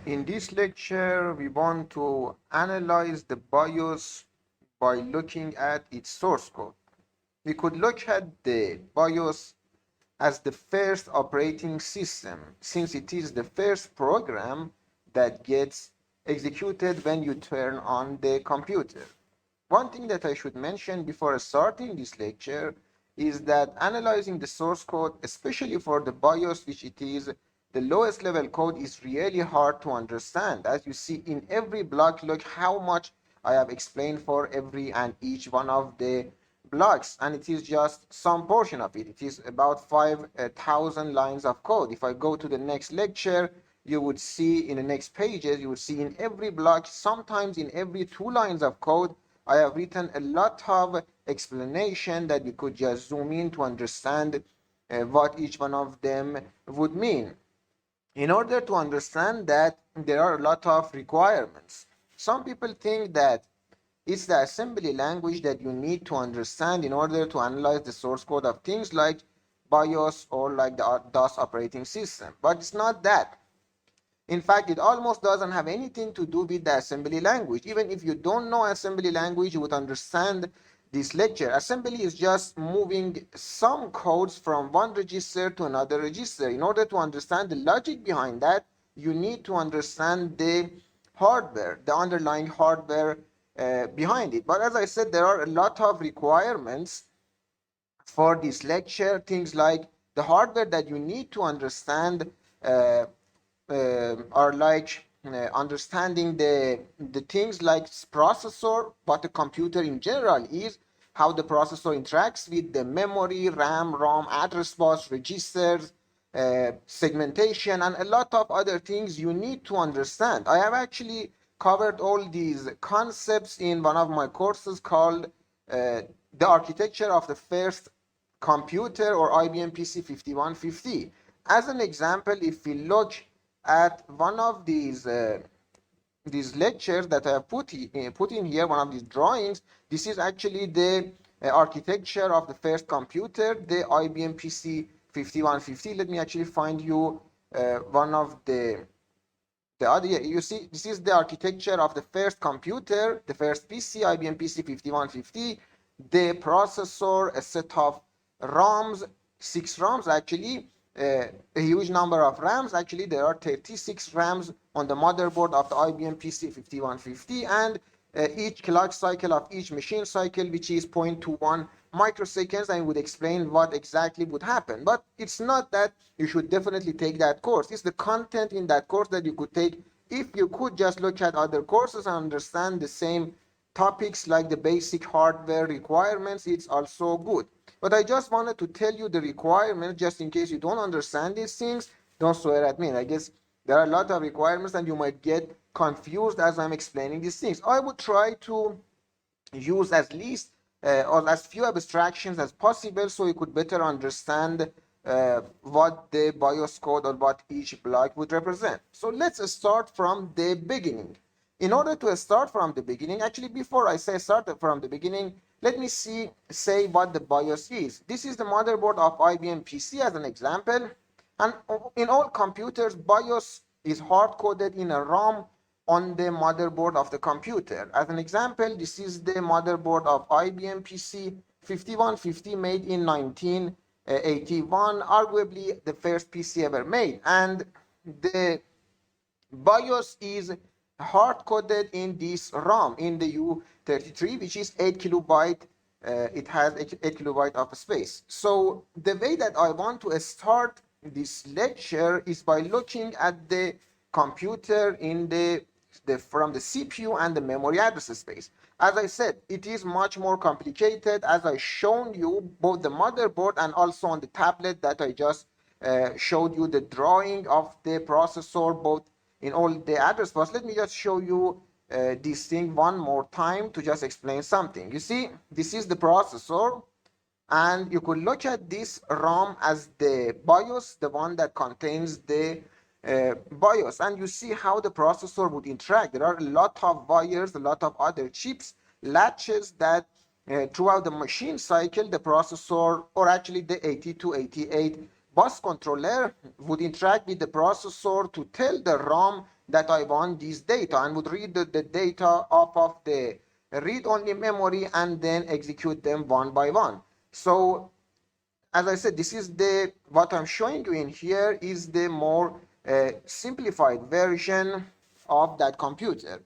In this lecture, we want to analyze the BIOS by looking at its source code. We could look at the BIOS as the first operating system, since it is the first program that gets executed when you turn on the computer. One thing that I should mention before starting this lecture is that analyzing the source code, especially for the BIOS, which it is the lowest level code, is really hard to understand. As you see in every block, look how much I have explained for every and each one of the blocks, and it is just some portion of it. It is about 5,000 lines of code. If I go to the next lecture, you would see in the next pages, you would see in every block, sometimes in every 2 lines of code, I have written a lot of explanation that we could just zoom in to understand what each one of them would mean. In order to understand that, there are a lot of requirements. Some people think that it's the assembly language that you need to understand in order to analyze the source code of things like BIOS or like the DOS operating system. But it's not that. In fact, it almost doesn't have anything to do with the assembly language. Even if you don't know assembly language, you would understand this lecture. Assembly is just moving some codes from one register to another register. In order to understand the logic behind that, you need to understand the hardware, the underlying hardware behind it. But as I said, there are a lot of requirements for this lecture, things like the hardware that you need to understand uh, are like understanding the things like processor, what the computer in general is, how the processor interacts with the memory, RAM, ROM, address bus, registers, segmentation, and a lot of other things you need to understand. I have actually covered all these concepts in one of my courses called The Architecture of the First Computer, or IBM PC 5150. As an example, if we look at one of these lectures that I have put in here, one of these drawings, this is actually the architecture of the first computer, the IBM PC 5150. Let me actually find you one of the other. You see, this is the architecture of the first computer, the first PC, IBM PC 5150. The processor, a set of ROMs, 6 ROMs actually, a huge number of RAMs. Actually, there are 36 RAMs on the motherboard of the IBM PC 5150, and each clock cycle of each machine cycle, which is 0.21 microseconds, and would explain what exactly would happen. But it's not that you should definitely take that course. It's the content in that course that you could take if you could just look at other courses and understand the same topics like the basic hardware requirements. It's also good. But I just wanted to tell you the requirements just in case you don't understand these things. Don't swear at me. I guess there are a lot of requirements and you might get confused as I'm explaining these things. I would try to use as least or as few abstractions as possible so you could better understand what the BIOS code or what each block would represent. So let's start from the beginning. In order to start from the beginning, actually before I say start from the beginning, let me say what the BIOS is. This is the motherboard of IBM PC as an example. And in all computers, BIOS is hard-coded in a ROM on the motherboard of the computer. As an example, this is the motherboard of IBM PC 5150 made in 1981, arguably the first PC ever made. And the BIOS is hard-coded in this ROM, in the U33, which is 8 kilobyte. It has 8 kilobyte of space. So the way that I want to start this lecture is by looking at the computer in from the CPU and the memory address space. As I said, it is much more complicated, as I shown you both the motherboard and also on the tablet that I just showed you the drawing of the processor, both in all the address bus. Let me just show you this thing one more time to just explain something. You see, this is the processor, and you could look at this ROM as the BIOS, the one that contains the BIOS, and you see how the processor would interact. There are a lot of wires, a lot of other chips, latches that throughout the machine cycle, the processor, or actually the 8288 bus controller, would interact with the processor to tell the ROM that I want this data, and would read the data off of the read-only memory and then execute them one by one. So as I said, this is the what I'm showing you in here is the more simplified version of that computer.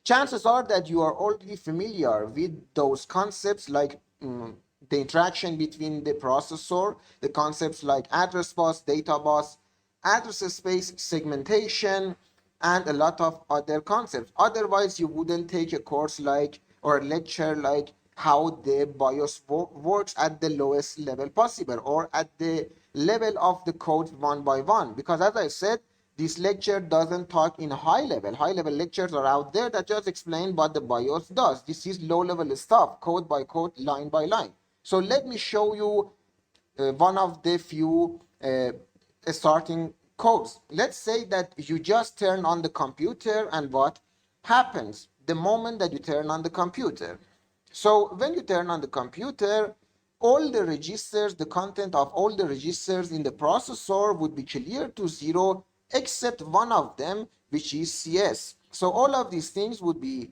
Chances are that you are already familiar with those concepts like the interaction between the processor, the concepts like address bus, data bus, address space segmentation, and a lot of other concepts. Otherwise, you wouldn't take a course like or a lecture like how the BIOS works at the lowest level possible or at the level of the code one by one. Because as I said, this lecture doesn't talk in high level. High level lectures are out there that just explain what the BIOS does. This is low level stuff, code by code, line by line. So let me show you one of the few starting codes. Let's say that you just turn on the computer, and what happens the moment that you turn on the computer? So when you turn on the computer, all the registers, the content of all the registers in the processor would be cleared to zero except one of them, which is CS. So all of these things would be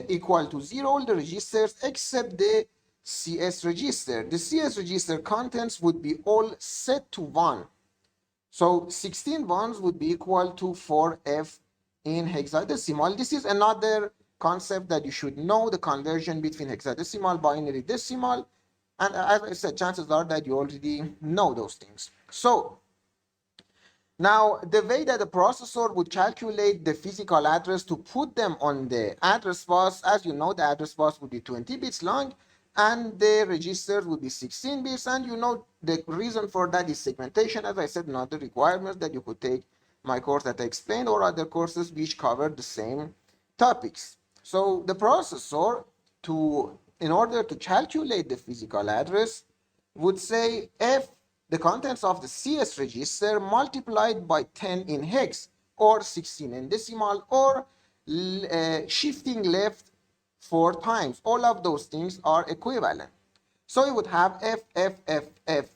equal to zero, all the registers except the CS register. The CS register contents would be all set to 1. So 16 ones would be equal to 4F in hexadecimal. This is another concept that you should know, the conversion between hexadecimal, binary, decimal. And as I said, chances are that you already know those things. So now, the way that the processor would calculate the physical address to put them on the address bus, as you know, the address bus would be 20 bits long and the registers would be 16 bits. And you know, the reason for that is segmentation. As I said, not the requirements that you could take my course that I explained or other courses which cover the same topics. So the processor, in order to calculate the physical address, would say f the contents of the CS register multiplied by 10 in hex or 16 in decimal or shifting left 4 times. All of those things are equivalent. So you would have FFFF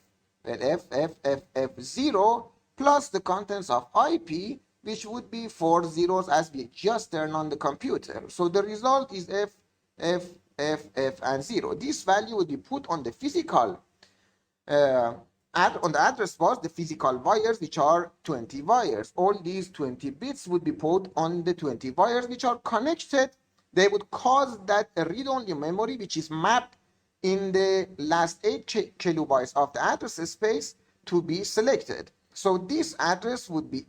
0 plus the contents of IP, which would be 4 zeros as we just turned on the computer. So the result is FFFF and 0. This value would be put on the physical on the address bus, the physical wires, which are 20 wires. All these 20 bits would be put on the 20 wires, which are connected. They would cause that a read-only memory, which is mapped in the last 8 kilobytes of the address space, to be selected. So this address would be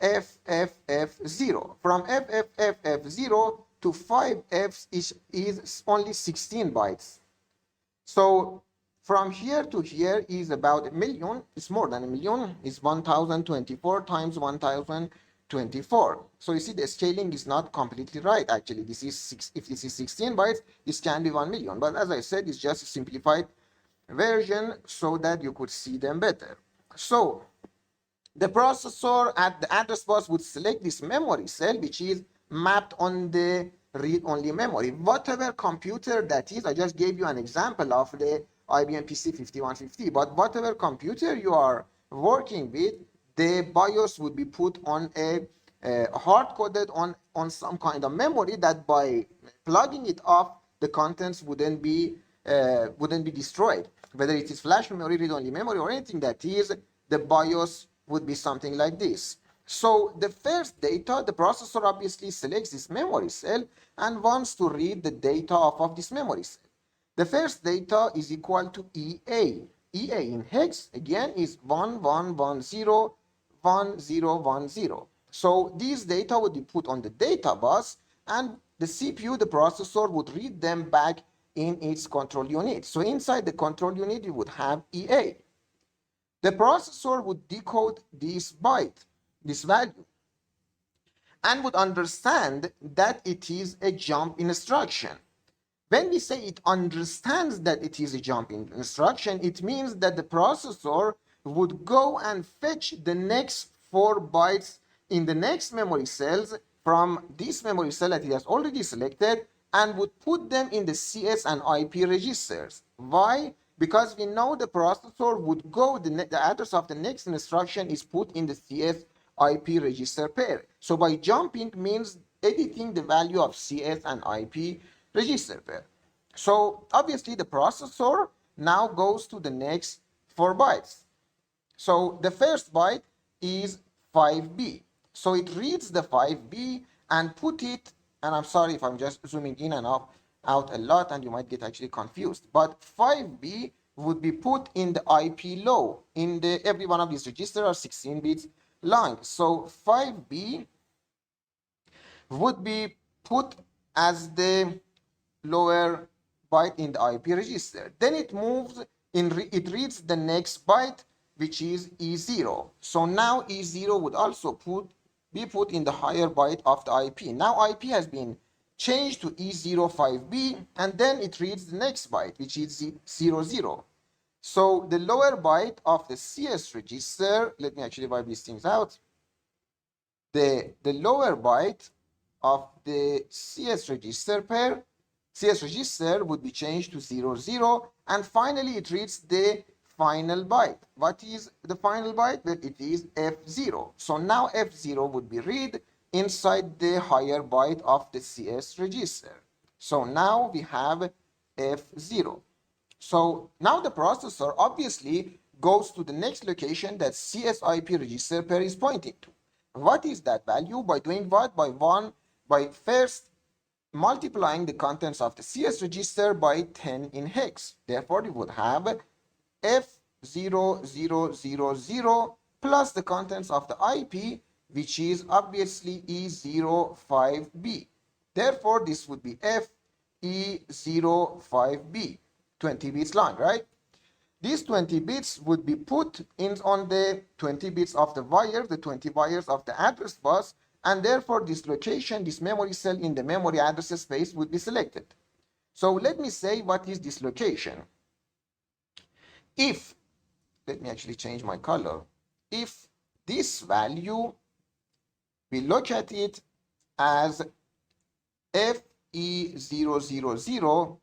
FFFF0. From FFFF0 to 5F is only 16 bytes. So from here to here is about 1 million. It's more than 1 million. It's 1024 times 1024. So you see the scaling is not completely right. Actually, this is if this is 16 bytes, this can be 1 million. But as I said, it's just a simplified version so that you could see them better. So the processor at the address bus would select this memory cell, which is mapped on the read-only memory. Whatever computer that is, I just gave you an example of the IBM PC 5150, but whatever computer you are working with, the BIOS would be put on a hard-coded on some kind of memory that by plugging it off, the contents wouldn't be destroyed. Whether it is flash memory, read-only memory, or anything that is, the BIOS would be something like this. So the first data, the processor obviously selects this memory cell and wants to read the data off of this memory cell. The first data is equal to EA. EA in hex, again, is 11101010. So these data would be put on the data bus, and the CPU, the processor, would read them back in its control unit. So inside the control unit, you would have EA. The processor would decode this byte, this value, and would understand that it is a jump instruction. When we say it understands that it is a jump instruction, it means that the processor would go and fetch the next 4 bytes in the next memory cells from this memory cell that it has already selected and would put them in the CS and IP registers. Why? Because we know the processor would go, the address of the next instruction is put in the CS IP register pair. So by jumping means editing the value of CS and IP register pair. So obviously the processor now goes to the next 4 bytes. So the first byte is 5B. So it reads the 5B and put it, and I'm sorry if I'm just zooming in and out a lot and you might get actually confused, but 5B would be put in the IP low. In the every one of these registers are 16 bits long. So 5B would be put as the lower byte in the IP register. Then it moves it reads the next byte, which is E0. So now E0 would also be put in the higher byte of the IP. Now IP has been changed to E05B, and then it reads the next byte, which is 00. So the lower byte of the CS register, let me actually wipe these things out. The lower byte of the CS register pair, CS register would be changed to 00, and finally it reads the final byte. What is the final byte? Well, it is F0. So now F0 would be read inside the higher byte of the CS register. So now we have F0. So now the processor obviously goes to the next location that CSIP register pair is pointing to. What is that value? By doing what? By first multiplying the contents of the CS register by 10 in hex. Therefore, we would have F0000 plus the contents of the IP, which is obviously E05B. Therefore, this would be FE05B, 20 bits long, right? These 20 bits would be put in on the 20 bits of the wire, the 20 wires of the address bus, and therefore this location, this memory cell in the memory address space would be selected. So let me say what is this location. If, let me actually change my color. If this value, we look at it as FE000,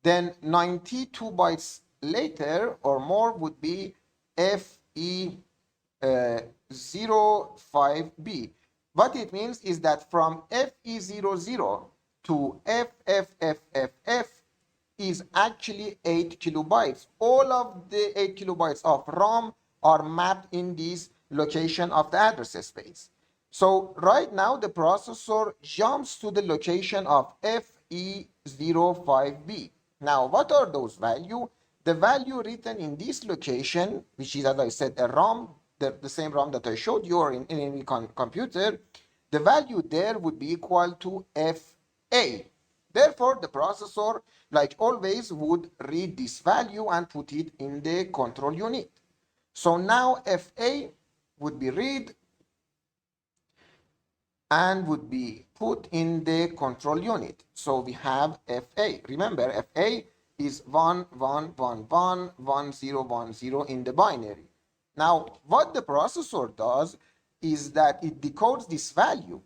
then 92 bytes later or more would be FE05B. What it means is that from FE00 to FFFFF is actually 8 kilobytes. All of the 8 kilobytes of ROM are mapped in this location of the address space. So right now the processor jumps to the location of FE05B. Now what are those values? The value written in this location, which is, as I said, a ROM, the same ROM that I showed you, or in any computer, the value there would be equal to FA. Therefore, the processor, like always, would read this value and put it in the control unit. So now FA would be read and would be put in the control unit. So we have FA. Remember, FA is 11111010 in the binary. Now, what the processor does is that it decodes this value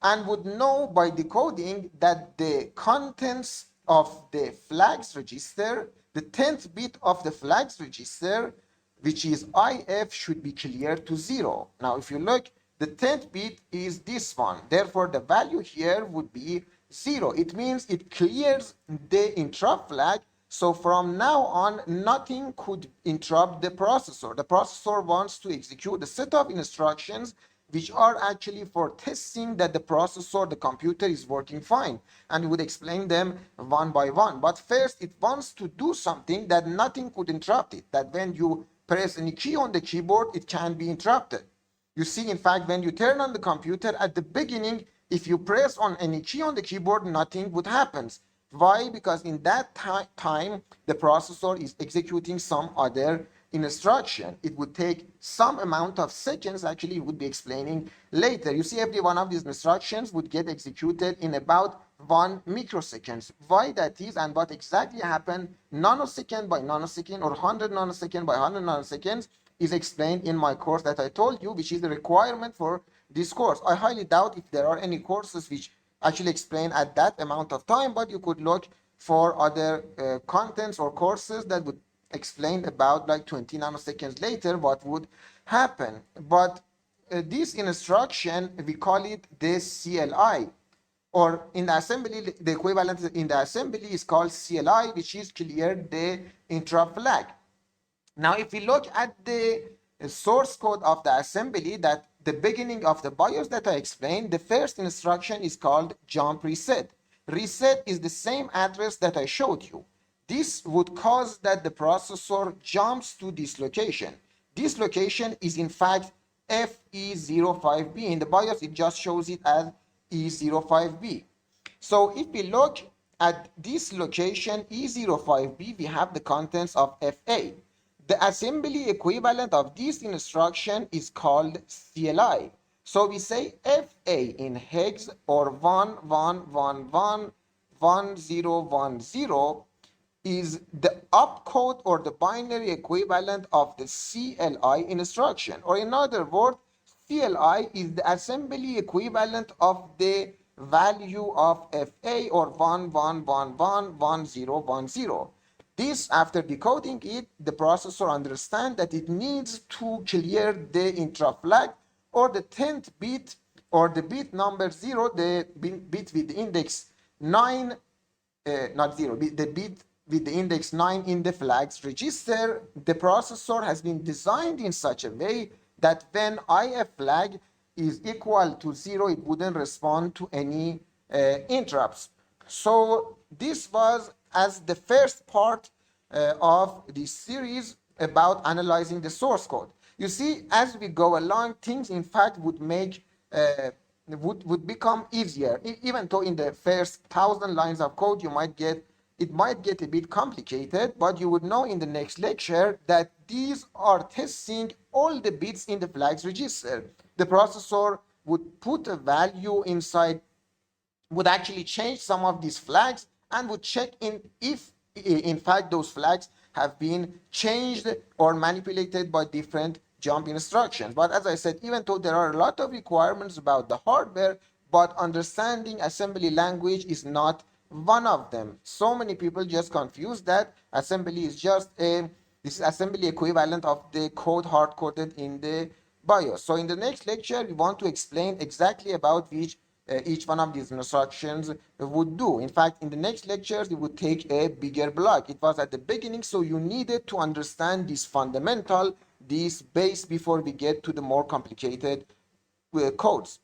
and would know by decoding that the contents of the flags register, the 10th bit of the flags register, which is IF, should be cleared to 0. Now, if you look, the 10th bit is this one. Therefore, the value here would be 0. It means it clears the interrupt flag. So from now on, nothing could interrupt the processor. The processor wants to execute a set of instructions which are actually for testing that the processor, the computer, is working fine. And we would explain them one by one. But first, it wants to do something that nothing could interrupt it. That when you press any key on the keyboard, it can be interrupted. You see, in fact, when you turn on the computer at the beginning, if you press on any key on the keyboard, nothing would happen. Why? Because in that time, the processor is executing some other instruction. It would take some amount of seconds, actually, it would be explaining later. You see, every one of these instructions would get executed in about 1 microsecond. Why that is and what exactly happened nanosecond by nanosecond or 100 nanosecond by 100 nanoseconds is explained in my course that I told you, which is the requirement for this course. I highly doubt if there are any courses which actually explain at that amount of time, but you could look for other contents or courses that would explain about like 20 nanoseconds later what would happen. But this instruction, we call it the CLI, or in the assembly, the equivalent in the assembly is called CLI, which is clear the interrupt flag. Now, if we look at the source code of the assembly, that the beginning of the BIOS that I explained, the first instruction is called jump reset. Reset is the same address that I showed you. This would cause that the processor jumps to this location. This location is in fact FE05B. In the BIOS, it just shows it as E05B. So if we look at this location E05B, we have the contents of FA. The assembly equivalent of this instruction is called CLI. So we say FA in hex or 11111010 is the opcode or the binary equivalent of the CLI instruction. Or in other words, CLI is the assembly equivalent of the value of FA or 11111010. This, after decoding it, the processor understands that it needs to clear the interrupt flag or the 10th bit or the bit number 0, the bit with the index 9, not 0, the bit with the index 9 in the flags register. The processor has been designed in such a way that when IF flag is equal to 0, it wouldn't respond to any interrupts. So this was as the first part of this series about analyzing the source code. You see, as we go along, things in fact would make would become easier. Even though in the first 1,000 lines of code you might get it might get a bit complicated, but you would know in the next lecture that these are testing all the bits in the flags register. The processor would put a value inside, would actually change some of these flags, and would check in if in fact those flags have been changed or manipulated by different jump instructions. But as I said, even though there are a lot of requirements about the hardware, but understanding assembly language is not one of them. So many people just confuse that assembly is just this is assembly equivalent of the code hard coded in the BIOS. So in the next lecture, we want to explain exactly about which each one of these instructions would do. In fact, in the next lectures, we would take a bigger block. It was at the beginning, so you needed to understand this fundamental, this base before we get to the more complicated codes.